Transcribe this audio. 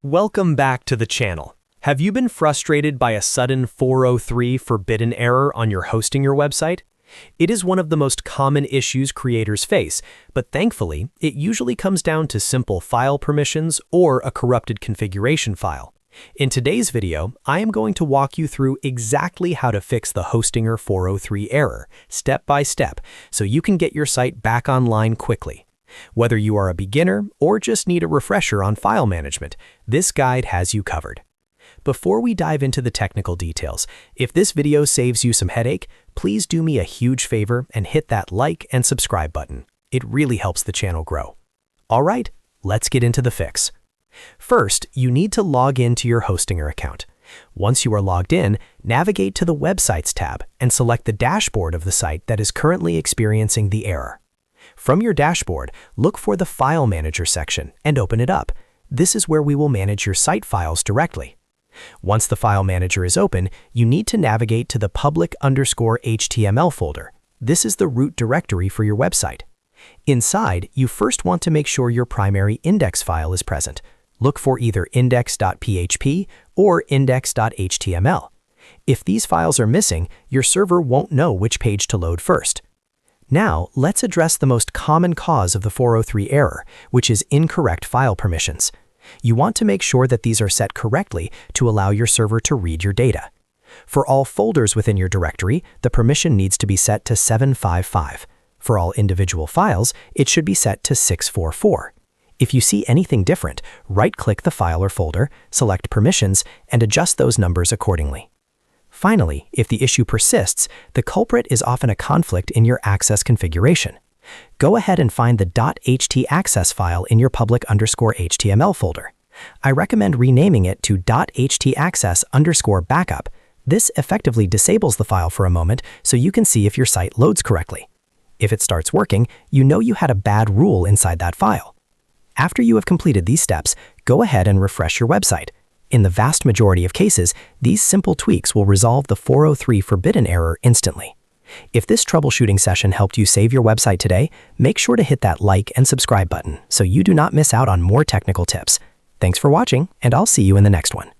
Welcome back to the channel. Have you been frustrated by a sudden 403 forbidden error on your website? It is one of the most common issues creators face, but thankfully, it usually comes down to simple file permissions or a corrupted configuration file. In today's video, I am going to walk you through exactly how to fix the Hostinger 403 error, step by step, so you can get your site back online quickly. Whether you are a beginner or just need a refresher on file management, this guide has you covered. Before we dive into the technical details, if this video saves you some headache, please do me a huge favor and hit that like and subscribe button. It really helps the channel grow. All right, let's get into the fix. First, you need to log into your Hostinger account. Once you are logged in, navigate to the Websites tab and select the dashboard of the site that is currently experiencing the error. From your dashboard, look for the File Manager section and open it up. This is where we will manage your site files directly. Once the File Manager is open, you need to navigate to the public_HTML folder. This is the root directory for your website. Inside, you first want to make sure your primary index file is present. Look for either index.php or index.html. If these files are missing, your server won't know which page to load first. Now, let's address the most common cause of the 403 error, which is incorrect file permissions. You want to make sure that these are set correctly to allow your server to read your data. For all folders within your directory, the permission needs to be set to 755. For all individual files, it should be set to 644. If you see anything different, right-click the file or folder, select Permissions, and adjust those numbers accordingly. Finally, if the issue persists, the culprit is often a conflict in your access configuration. Go ahead and find the htaccess file in your public_HTML folder. I recommend renaming it to htaccess_backup. This effectively disables the file for a moment so you can see if your site loads correctly. If it starts working, you know you had a bad rule inside that file. After you have completed these steps, go ahead and refresh your website. In the vast majority of cases, these simple tweaks will resolve the 403 forbidden error instantly. If this troubleshooting session helped you save your website today, make sure to hit that like and subscribe button so you do not miss out on more technical tips. Thanks for watching, and I'll see you in the next one.